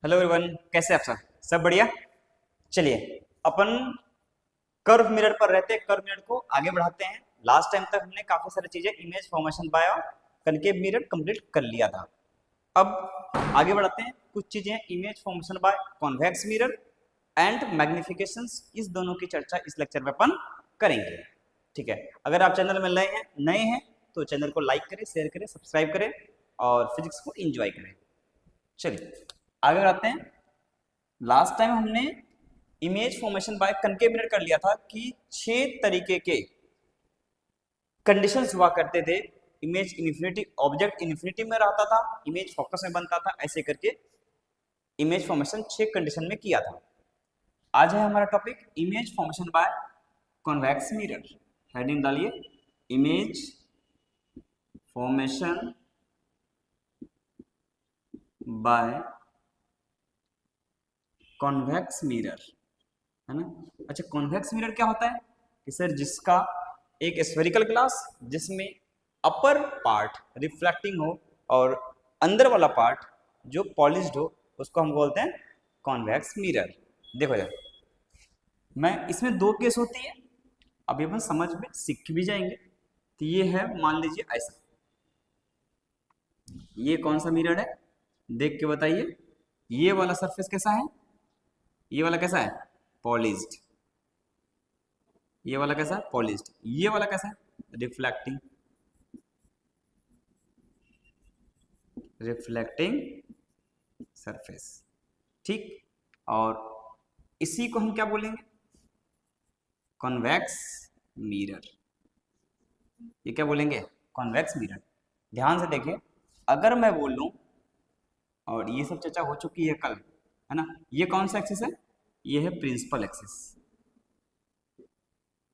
Hello everyone, कैसे आप सब बढ़िया। चलिए अपन कर्व मिरर पर रहते हैं, कर्व मिरर को आगे बढ़ाते हैं। लास्ट टाइम तक हमने काफी सारी चीजें image formation by concave mirror complete कर लिया था। अब आगे बढ़ाते हैं, कुछ चीजें image formation by convex mirror and magnifications, इस दोनों की चर्चा इस लेक्चर में अपन करेंगे। ठीक है, अगर आप चैनल में नए हैं तो चैनल को लाइक करें, शेयर करें, सब्सक्राइब करें और फिजिक्स को एंजॉय करें। चलिए आगे बढ़ाते हैं। लास्ट टाइम हमने image formation by concave mirror कर लिया था कि 6 तरीके के कंडीशंस हुआ करते थे। इमेज इन्फिनिटी, ऑब्जेक्ट इन्फिनिटी में रहता था, इमेज फोकस में बनता था, ऐसे करके इमेज फॉर्मेशन 6 कंडीशन में किया था। आज है हमारा topic image formation by convex mirror. Heading डालिए, image formation by convex mirror, है ना। अच्छा, कॉन्वेक्स मिरर क्या होता है कि सर जिसका एक स्फेरिकल ग्लास जिसमें अपर पार्ट रिफ्लेक्टिंग हो और अंदर वाला पार्ट जो पॉलिश्ड हो उसको हम बोलते हैं कॉन्वेक्स मिरर। देखो यार, मैं इसमें 2 केस होती है, अभी अपन समझ में सीख भी जाएंगे। तो ये है, मान लीजिए ऐसा, ये कौन सा मिरर है देख के बताइए। ये वाला सरफेस कैसा है, ये वाला कैसा है, पॉलिश्ड। ये वाला कैसा है, पॉलिश्ड। ये वाला कैसा है, रिफ्लेक्टिंग। रिफ्लेक्टिंग सरफेस, ठीक। और इसी को हम क्या बोलेंगे, कॉन्वेक्स मिरर। ये क्या बोलेंगे, कॉन्वेक्स मिरर। ध्यान से देखिए, अगर मैं बोल लूं, और ये सब चर्चा हो चुकी है कल, है ना। ये कौन सा एक्सिस है, ये है principal axis,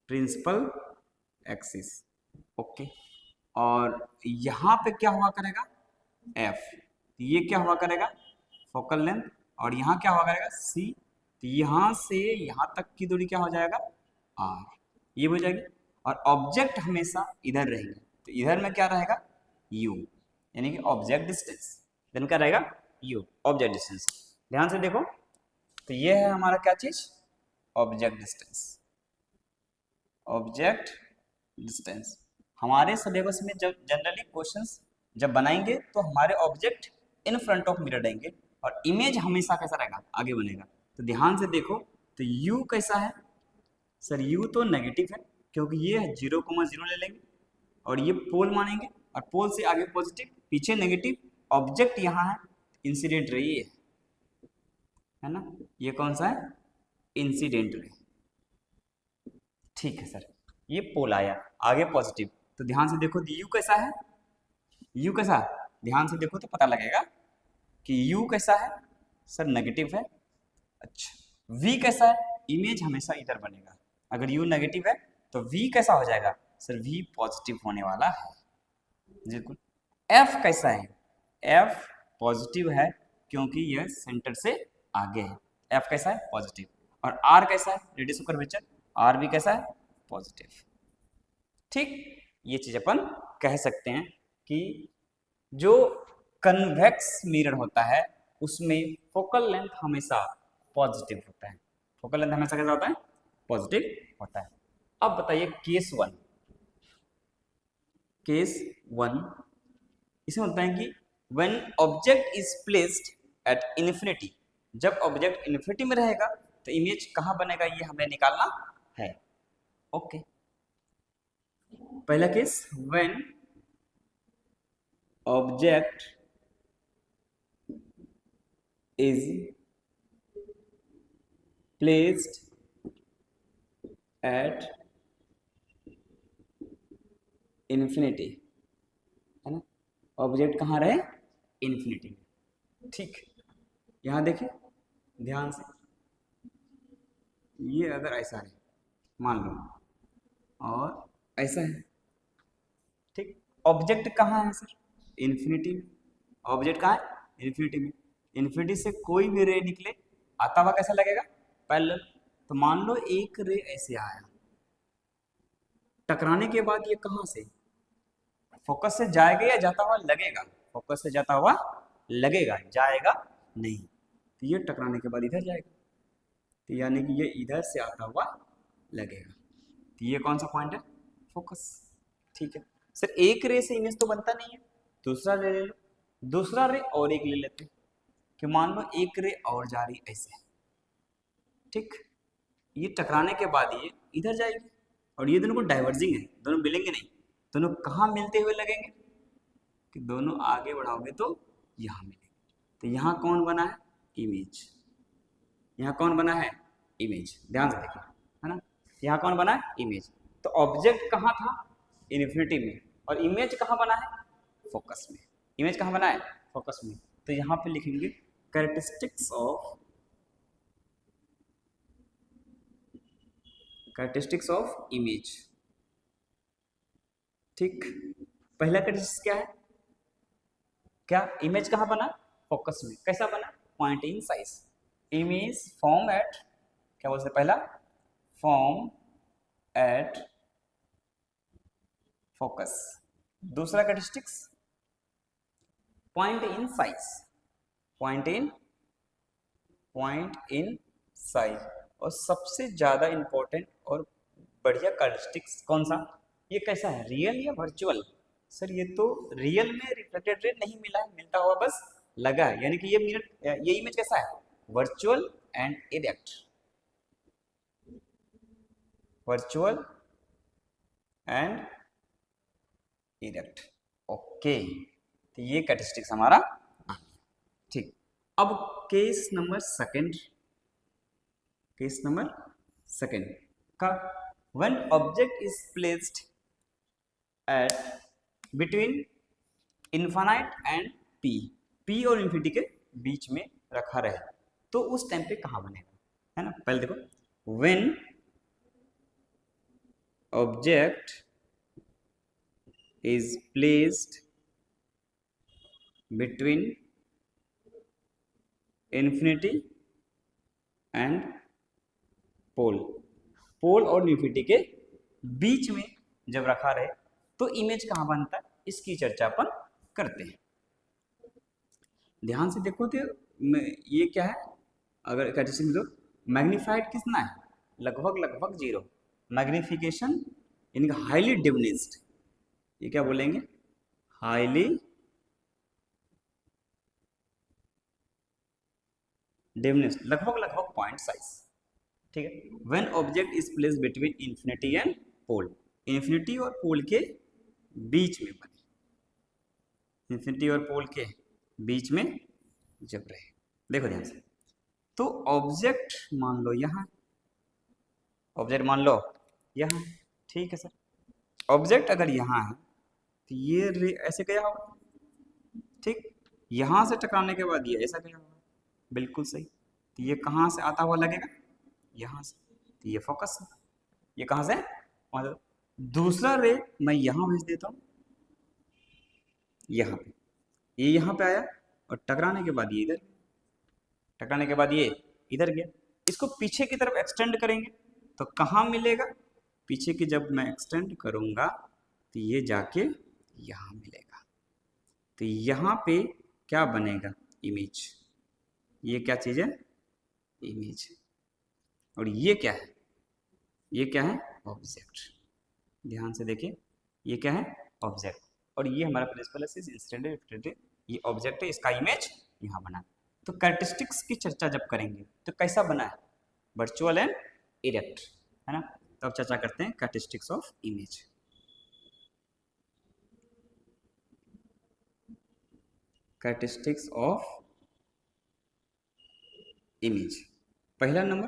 principal axis, okay. और यहां पे क्या हुआ करेगा, एफ। ये क्या हुआ करेगा, फोकल लेंथ। और यहाँ क्या हुआ करेगा, सी। तो यहाँ से यहाँ तक की दूरी क्या हो जाएगा, आर। ये हो जाएगी। और ऑब्जेक्ट हमेशा इधर रहेंगे, तो इधर में क्या रहेगा, यू, यानी कि ऑब्जेक्ट डिस्टेंस। देन क्या रहेगा, यू, ऑब्जेक्ट डिस्टेंस। ध्यान से देखो, तो ये है हमारा क्या चीज, ऑब्जेक्ट डिस्टेंस। ऑब्जेक्ट डिस्टेंस हमारे सिलेबस में जब जनरली क्वेश्चंस जब बनाएंगे तो हमारे object in front of mirror रहेंगे और इमेज हमेशा कैसा रहेगा, आगे बनेगा। तो ध्यान से देखो, तो u कैसा है सर, u तो नेगेटिव है क्योंकि ये 0,0 ले लेंगे और ये पोल मानेंगे, और पोल से आगे पॉजिटिव, पीछे नेगेटिव। ऑब्जेक्ट यहाँ है, इंसिडेंट रे ये है ना, ये कौन सा है, इंसिडेंट रे। ठीक है सर, ये पोल आया, आगे पॉजिटिव। तो ध्यान से देखो, यू कैसा है, यू कैसा, ध्यान से देखो तो पता लगेगा कि यू कैसा है सर, नेगेटिव है। अच्छा, वी कैसा है, इमेज हमेशा इधर बनेगा। अगर यू नेगेटिव है तो वी कैसा हो जाएगा सर, वी पॉजिटिव होने वाला है, बिल्कुल। एफ कैसा है, एफ पॉजिटिव है क्योंकि यह सेंटर से आगे है, एफ कैसा है, पॉजिटिव। और आर कैसा है, रेडियस ऑफ कर्वेचर, आर भी कैसा है, पॉजिटिव। ठीक, ये चीज अपन कह सकते हैं कि जो कन्वेक्स मिरर होता है उसमें फोकल लेंथ हमेशा पॉजिटिव होता है। फोकल लेंथ हमेशा कैसा होता है, पॉजिटिव होता है। अब बताइए केस 1। केस 1 इसमें होता है कि when object is placed at infinity, जब ऑब्जेक्ट इन्फिनिटी में रहेगा तो इमेज कहां बनेगा, ये हमें निकालना है, ओके। पहला case, when object is placed at infinity, है ना। ऑब्जेक्ट कहाँ रहे, इन्फिनिटी में, ठीक। यहां देखिए ध्यान से, ये अगर ऐसा है मान लो और ऐसा है, ठीक। ऑब्जेक्ट कहाँ है सर, इन्फिनिटी में। ऑब्जेक्ट कहाँ है, इन्फिनिटी में। इन्फिनिटी से कोई भी रे निकले, आता हुआ कैसा लगेगा, पैरेलल। तो मान लो एक रे ऐसे आया, टकराने के बाद ये कहां से, फोकस से जाएगा या जाता हुआ लगेगा, फोकस से जाता हुआ लगेगा, जाएगा नहीं। तो ये टकराने के बाद इधर जाएगा, तो यानी कि ये इधर से आता हुआ लगेगा। तो ये कौन सा पॉइंट है? फोकस। ठीक है सर, एक रे से इमेज तो बनता नहीं है, दूसरा रे ले लो। दूसरा रे और एक ले लेते हैं कि मान लो एक रे और जा रही ऐसे, ठीक, ये टकराने के बाद ये इधर जाएगी और ये दोनों को डाइवर्जिंग है, दोनों मिलेंगे नहीं, दोनों कहाँ मिलते हुए लगेंगे कि दोनों आगे बढ़ाओगे तो यहाँ मिलेंगे। तो यहाँ कौन बना है? इमेज। यहाँ कौन बना है? इमेज। ध्यान से देखिए, है ना, यहाँ कौन बना है? इमेज। तो ऑब्जेक्ट कहाँ था? इन्फिनिटी में, और इमेज कहाँ बना है? फोकस में। इमेज कहाँ बना है? फोकस में। तो यहाँ पे लिखेंगे कैरेक्टरिस्टिक्स ऑफ इमेज। ठीक, पहला कैरेक्टरिस्टिक्स क्या है? क्या इमेज कहाँ बना? फोकस में। कैसा बना? Point in size. Image form at, क्या बोलते हैं पहला? Form at focus. दूसरा characteristics point in size. Point in size. और सबसे ज्यादा इंपॉर्टेंट और बढ़िया कैरेक्टरिस्टिक्स कौन सा? ये कैसा है? रियल या वर्चुअल? सर ये तो रियल में रिफ्लेक्टेड रे नहीं मिला है, मिलता हुआ बस लगा है, यानी कि ये इमेज कैसा है? Virtual and erect. Virtual and erect. Okay, तो ये कैरेक्टरिस्टिक्स हमारा आ गया। ठीक, अब केस नंबर सेकंड का, when object is placed at between infinite and P और इन्फिनिटी के बीच में रखा रहे, तो उस टाइम पे कहाँ बनेगा, है ना। पहले देखो, when object is placed between infinity and pole और इन्फिनिटी के बीच में जब रखा रहे तो इमेज कहाँ बनता है, इसकी चर्चा अपन करते हैं। ध्यान से देखो तो ये क्या है, अगर कैरेक्टरिस्टिक में तो मैग्नीफाइड कितना है? लगभग 0। मैग्निफिकेशन यानी हाईली डिमिनिश्ड, ये क्या बोलेंगे? हाईली डिमिनिश्ड, लगभग पॉइंट साइज। ठीक है, when object is placed between infinity and pole, infinity और पोल के बीच में बने, इन्फिनिटी और पोल के बीच में जब रहे। देखो ध्यान से, तो ऑब्जेक्ट मान लो यहाँ, ऑब्जेक्ट मान लो यहाँ, ठीक है सर। ऑब्जेक्ट अगर यहाँ है तो ये रे ऐसे गया होगा, ठीक, यहाँ से टकराने के बाद ये ऐसा गया होगा, बिल्कुल सही। तो ये कहाँ से आता हुआ लगेगा? यहाँ से। तो ये फोकस है, ये कहाँ से? मतलब दूसरा रे मैं यहाँ भेज देता हूँ, यहाँ पे, ये यहाँ पे आया और टकराने के बाद ये इधर, टकराने के बाद ये इधर गया। इसको पीछे की तरफ एक्सटेंड करेंगे तो कहाँ मिलेगा? पीछे की जब मैं एक्सटेंड करूंगा तो ये जाके यहाँ मिलेगा। तो यहाँ पे क्या बनेगा? इमेज। ये क्या चीज है? इमेज। और ये क्या है? ये क्या है? ऑब्जेक्ट। ध्यान से देखिए, ये क्या है? ऑब्जेक्ट। और ये हमारा प्रिंसिपल इंसिडेंट, ये ऑब्जेक्ट है, इसका इमेज यहाँ बना। तो कैरेक्टरिस्टिक्स की चर्चा जब करेंगे तो कैसा बना है? वर्चुअल एंड इरेक्ट, है ना। तो अब चर्चा करते हैं characteristics of image. Characteristics of image, पहला नंबर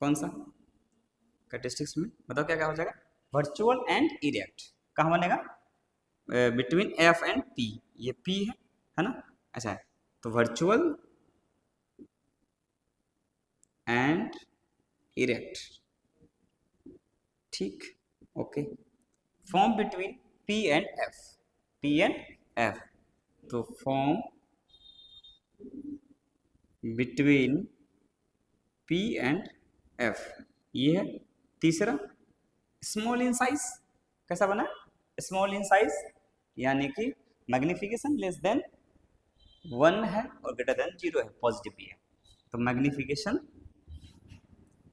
कौन सा कैरेक्टरिस्टिक्स में? बताओ क्या क्या हो जाएगा? Virtual and erect. कहाँ बनेगा? बिटवीन एफ एंड पी, ये पी है ना, ऐसा है। तो वर्चुअल एंड इरेक्ट, ठीक, okay. Form between P and F, तो form between P and F, ये है। तीसरा स्मॉल इन साइज, कैसा बना? स्मॉल इन साइज, यानी कि मैग्निफिकेशन लेस देन 1 है और ग्रेटर देन 0 है, पॉजिटिव भी है। तो मैग्निफिकेशन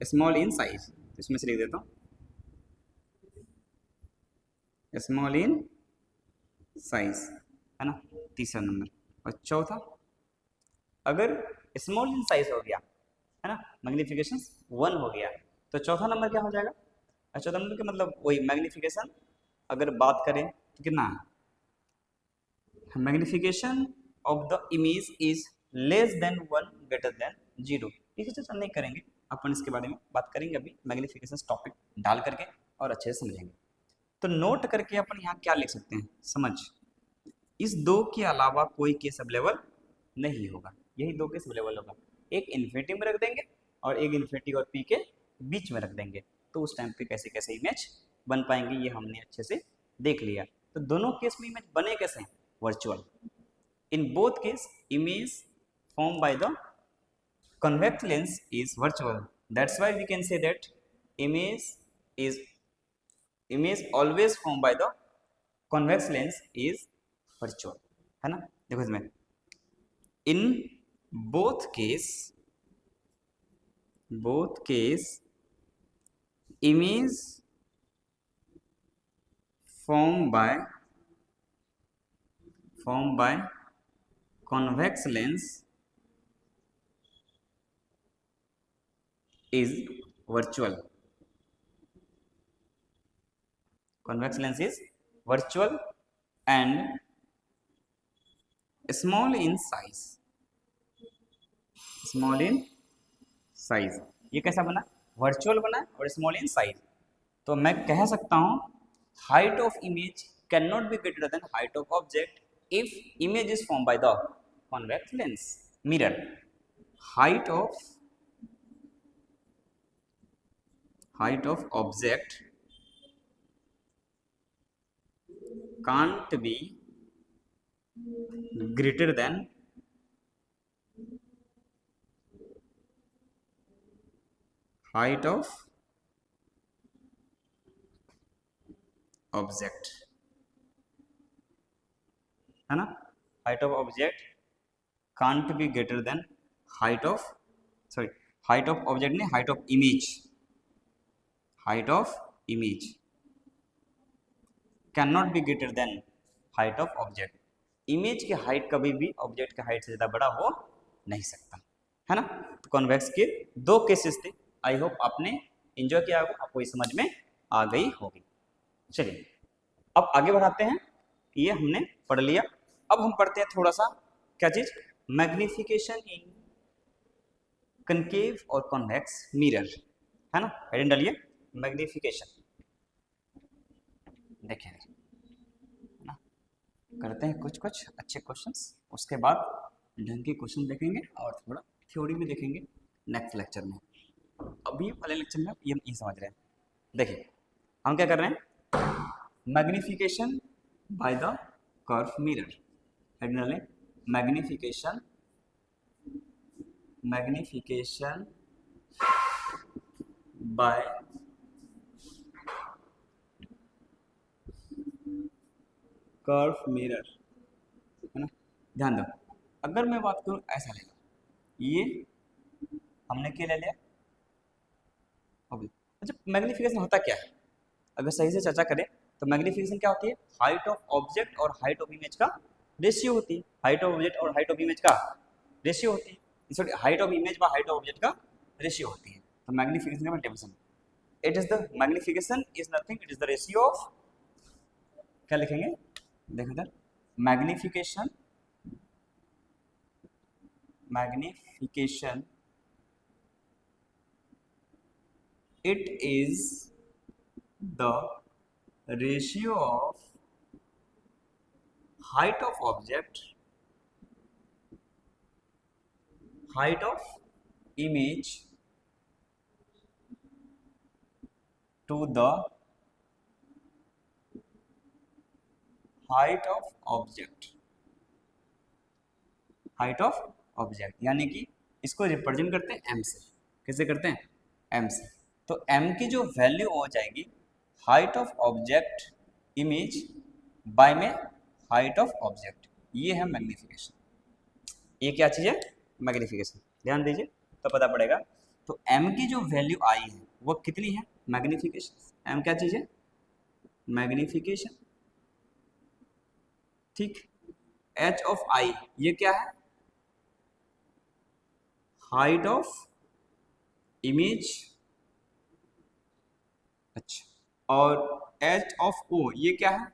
स्मॉल इन साइज, इसमें से लिख देता हूँ स्मॉल इन साइज, है ना, तीसरा नंबर। और चौथा, अगर स्मॉल इन साइज हो गया, है ना, मैग्निफिकेशन 1 हो गया, तो चौथा नंबर क्या हो जाएगा? चौथा नंबर का मतलब वही मैग्निफिकेशन, अगर बात करें तो कितना है, magnification of the image is less than 1 greater than 0। इसे चर्चा नहीं करेंगे, अपन इसके बारे में बात करेंगे अभी मैग्निफिकेशन टॉपिक डाल करके और अच्छे से समझेंगे। तो नोट करके अपन यहाँ क्या लिख सकते हैं, समझ, इस दो के अलावा कोई केस अवेलेबल नहीं होगा, यही दो केस अवेलेबल होगा, एक इन्फिनिटी में रख देंगे और एक इन्फिनिटी और पी के बीच में रख देंगे, तो उस टाइम पे कैसे कैसे इमेज बन पाएंगे ये हमने अच्छे से देख लिया। तो दोनों केस में इमेज बने कैसे हैं, virtual. In both case image form by the convex lens is virtual, that's why we can say that image always formed by the convex lens is virtual, है ना। देखो इसमें in both case image formed by convex lens is virtual, convex lens is virtual and small in size, ये कैसा बना, virtual बना और small in size. तो मैं कह सकता हूं height of image can not be greater than height of object if image is form by the convex lens mirror. height of object can't be greater than height of object, है ना। height of object can't be greater than height of object नहीं, height of image cannot be greater than height of object। Image की height कभी भी object की height से ज़्यादा बड़ा हो नहीं सकता, है ना। तो कॉन्वेक्स के दो केसेस थे, आई होप आपने एंजॉय किया होगा, आपको ये समझ में आ गई होगी। चलिए अब आगे बढ़ाते हैं, ये हमने पढ़ लिया। अब हम पढ़ते हैं थोड़ा सा क्या चीज, मैग्निफिकेशन इन कनकेव और कॉन्वेक्स मिरर, है ना। हेडिंग डालिए मैग्निफिकेशन, देखिए ना, करते हैं कुछ अच्छे क्वेश्चंस, उसके बाद ढंग के क्वेश्चन देखेंगे और थोड़ा थ्योरी में देखेंगे नेक्स्ट लेक्चर में। अभी वाले लेक्चर में ये नहीं समझ रहे हैं। देखिए हम क्या कर रहे हैं, magnification by the curve mirror, heading डालें मैग्निफिकेशन बाय कर्व मिरर, है ना। ध्यान दो, अगर मैं बात करूं ऐसा लेगा, ये हमने क्या ले लिया, अच्छा मैग्निफिकेशन होता क्या है, अगर सही से चर्चा करें तो मैग्निफिकेशन क्या होती है, हाइट ऑफ ऑब्जेक्ट और हाइट ऑफ इमेज का रेशियो होती है, हाइट ऑफ ऑब्जेक्ट और हाइट ऑफ इमेज का रेशियो होती है, सॉरी हाइट ऑफ इमेज व हाइट ऑफ ऑब्जेक्ट का रेशियो होती है। तो मैग्निफिकेशन का definition, it is the magnification is nothing, it is the ratio of, क्या लिखेंगे, देखो इधर, magnification it is the ratio of height of object, height of image to the height of object, यानी कि इसको रिप्रेजेंट करते हैं m से, कैसे करते हैं, m से। तो m की जो वैल्यू हो जाएगी height of object image by में हाइट ऑफ ऑब्जेक्ट, ये है मैग्निफिकेशन। ये क्या चीज है, मैग्निफिकेशन, ध्यान दीजिए। तो पता पड़ेगा। तो m की जो वैल्यू आई है वो कितनी है, मैग्निफिकेशन। m क्या चीज है, मैग्निफिकेशन, ठीक। h ऑफ i ये क्या है, हाइट ऑफ इमेज, अच्छा। और h ऑफ o ये क्या है,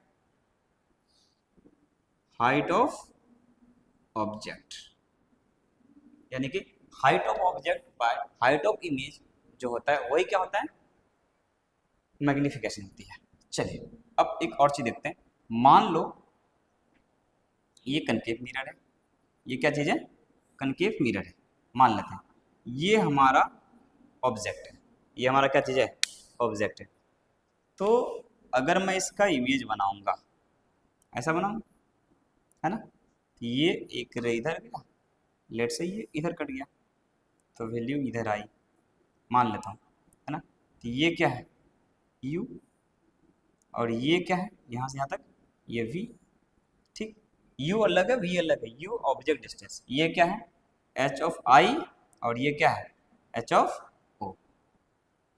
हाइट ऑफ ऑब्जेक्ट। यानी कि height of object by height of image जो होता है वही क्या होता है, मैग्निफिकेशन होती है। चलिए अब एक और चीज देखते हैं। मान लो ये कनकेव मिरर है, ये क्या चीज है, कनकेव मिरर है, मान लेते हैं। ये हमारा ऑब्जेक्ट है, ये हमारा क्या चीज है, ऑब्जेक्ट है। तो अगर मैं इसका इमेज बनाऊंगा, ऐसा बनाऊं, है ना, ये एक इधर गया, लेट से ये इधर कट गया, तो वैल्यू इधर आई, मान लेता हूँ, है ना। तो ये क्या है, u, और ये क्या है, यहाँ से यहाँ तक ये v, ठीक। u अलग है, v अलग है, u ऑब्जेक्ट डिस्टेंस, ये क्या है, h ऑफ i, और ये क्या है, h ऑफ o।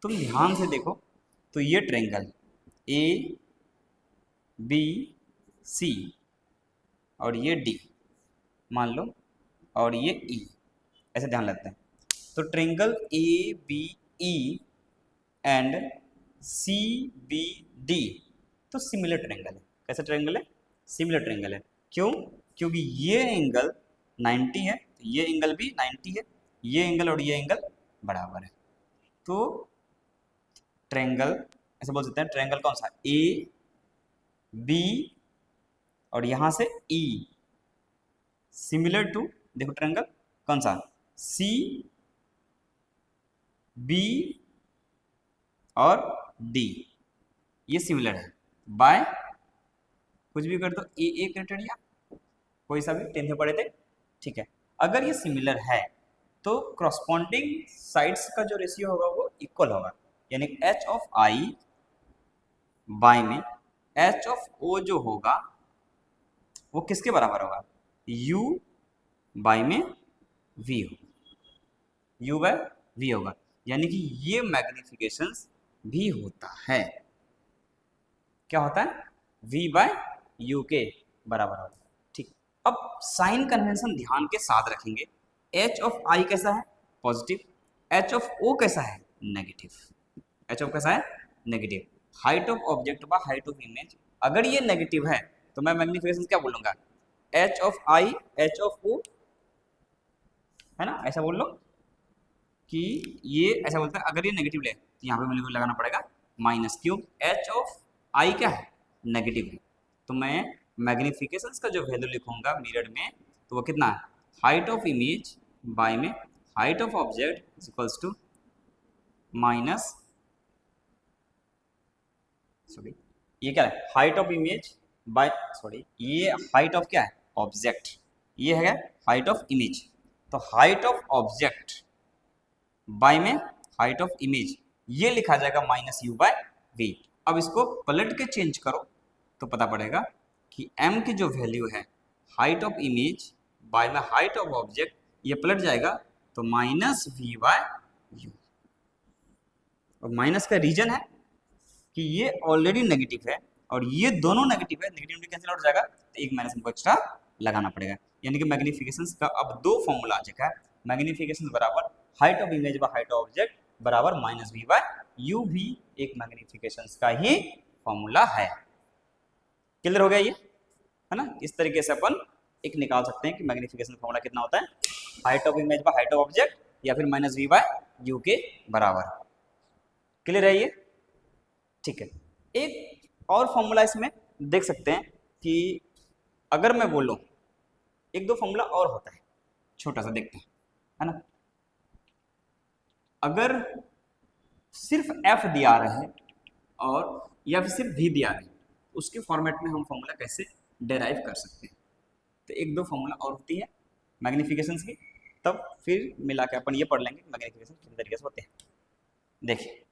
तुम ध्यान से देखो तो ये ट्रायंगल a b c और ये d मान लो, और ये e, ऐसे ध्यान लगता है। तो triangle A B E and C B D तो सिमिलर ट्रायंगल है। कैसा ट्रायंगल है, सिमिलर ट्रायंगल है। क्यों, क्योंकि ये एंगल 90 है, ये एंगल भी 90 है, ये एंगल और ये एंगल बराबर है। तो ट्रायंगल ऐसे बोल सकते हैं, ट्रायंगल कौन सा, ए बी और यहां से ई सिमिलर टू, देखो ट्रायंगल कौन सा, सी बी और डी, ये सिमिलर है बाय कुछ भी कर दो, ए क्राइटेरिया कोई सा भी 10th में पढ़े थे, ठीक है। अगर ये सिमिलर है तो क्रॉसपॉन्डिंग साइड्स का जो रेशियो होगा वो इक्वल होगा, यानी h ऑफ i बाय में h ऑफ o जो होगा वो किसके बराबर होगा, u बाय में v होगा, u बाय v होगा। यानी कि ये मैग्निफिकेशंस भी होता है, क्या होता है, v बाय u के बराबर होगा, ठीक। अब साइन कन्वेंशन ध्यान के साथ रखेंगे। h ऑफ i कैसा है, पॉजिटिव, h ऑफ o कैसा है, नेगेटिव, h ऑफ कैसा है, negative. Height of object by height of image, अगर ये नेगेटिव है तो मैं मैग्निफिकेशन क्या बोलूंगा, h of i h of o, है ना, ऐसा बोल लो कि ये ऐसा बोलता है। अगर ये नेगेटिव ले तो यहाँ पे मुझे लगाना पड़ेगा माइनस, क्यों, h ऑफ i क्या है, नेगेटिव है। तो मैं मैग्निफिकेशंस का जो वैल्यू लिखूंगा मिरर में तो वो कितना है, हाइट ऑफ इमेज बाय में height of object equals to minus, sorry ये क्या है, height of image by, sorry ये हाइट ऑफ क्या है, ऑब्जेक्ट, ये है हाइट ऑफ इमेज। तो हाइट ऑफ ऑब्जेक्ट बाय में हाइट ऑफ इमेज, ये लिखा जाएगा माइनस यू बाय वी। अब इसको पलट के चेंज करो तो पता पड़ेगा कि m की जो वैल्यू है हाइट ऑफ इमेज बाय में हाइट ऑफ ऑब्जेक्ट, ये पलट जाएगा तो माइनस वी बाय यू। और माइनस का रीजन है कि ये ऑलरेडी नेगेटिव है और ये दोनों नेगेटिव है, नेगेटिव में कैंसिल आउट हो जाएगा तो एक माइनस हमको एक्स्ट्रा लगाना पड़ेगा। यानी कि मैग्निफिकेशंस का अब दो फॉर्मूला आ चुका है, मैग्निफिकेशन बराबर height of image by height of object बराबर माइनस वी बाय यू भी एक मैग्निफिकेशंस का ही फॉर्मूला है। क्लियर हो गया ये, है ना। इस तरीके से अपन एक निकाल सकते हैं कि मैग्निफिकेशन फॉर्मूला कितना होता है, height of image by height of object या फिर माइनस वी बाय यू के बराबर। क्लियर है ये, ठीक है। एक और फॉर्मूला इसमें देख सकते हैं कि अगर मैं बोलूं, एक दो फॉर्मूला और होता है, छोटा सा देखते हैं, है ना। अगर सिर्फ f दिया रहे हैं और या फिर सिर्फ v दिया रहे हैं, उसके फॉर्मेट में हम फॉर्मूला कैसे डेराइव कर सकते हैं। तो एक दो फॉर्मूला और होती है मैग्निफिकेशंस की, तब फिर मिला के अपन ये पढ़ लेंगे मैग्निफिकेशन किस तरीके से होते हैं। देखिए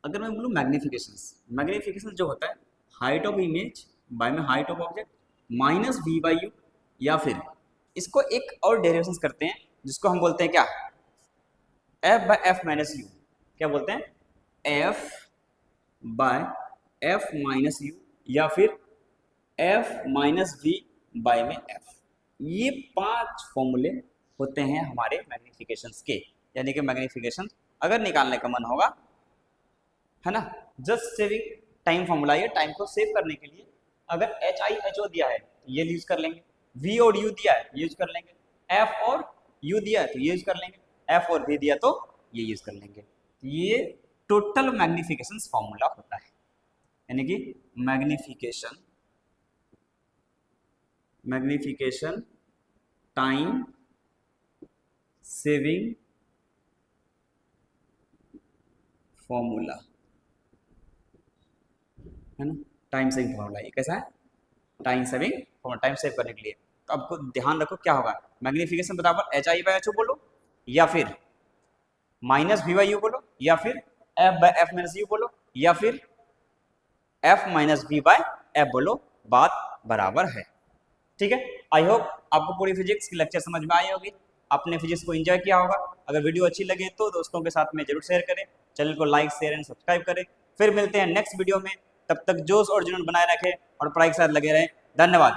अगर मैं बोलूँ मैग्निफिकेशन जो होता है हाइट ऑफ इमेज बाय में height of object minus V by U, या फिर इसको एक और डेरिवेशन करते हैं जिसको हम बोलते हैं क्या, F by F minus U. क्या बोलते हैं, F by F minus U, या फिर एफ माइनस वी बाय में एफ। ये 5 फॉर्मूले होते हैं हमारे मैग्निफिकेशंस के। यानी कि मैग्निफिकेशन अगर निकालने का मन होगा, है ना, जस्ट सेविंग टाइम फॉर्मूला, ये टाइम को सेव करने के लिए। अगर एच आई एच ओ दिया है तो ये यूज कर लेंगे, वी और यू दिया है ये यूज कर लेंगे, एफ और यू दिया है तो ये यूज कर लेंगे, एफ और वी दिया तो ये यूज कर लेंगे। ये टोटल मैग्निफिकेशन फॉर्मूला होता है। यानी कि मैग्निफिकेशन टाइम सेविंग फॉर्मूला, है ना, टाइम सेविंग फॉर्मूला। ये कैसा है, time saving formula, time save करने के लिए। तो आपको ध्यान रखो क्या होगा, मैग्निफिकेशन बराबर H I by H O बोलो, या फिर माइनस वी बाई यू बोलो, या फिर F by F minus U बोलो, या फिर F minus V by F बोलो, बात बराबर है। ठीक है, आई होप आपको पूरी फिजिक्स की लेक्चर समझ में आई होगी, आपने फिजिक्स को एंजॉय किया होगा। अगर वीडियो अच्छी लगे तो दोस्तों के साथ में जरूर शेयर करें, चैनल को लाइक शेयर एंड सब्सक्राइब करें। फिर मिलते हैं नेक्स्ट वीडियो में, तब तक जोश और जुनून बनाए रखें और पढ़ाई के साथ लगे रहें। धन्यवाद।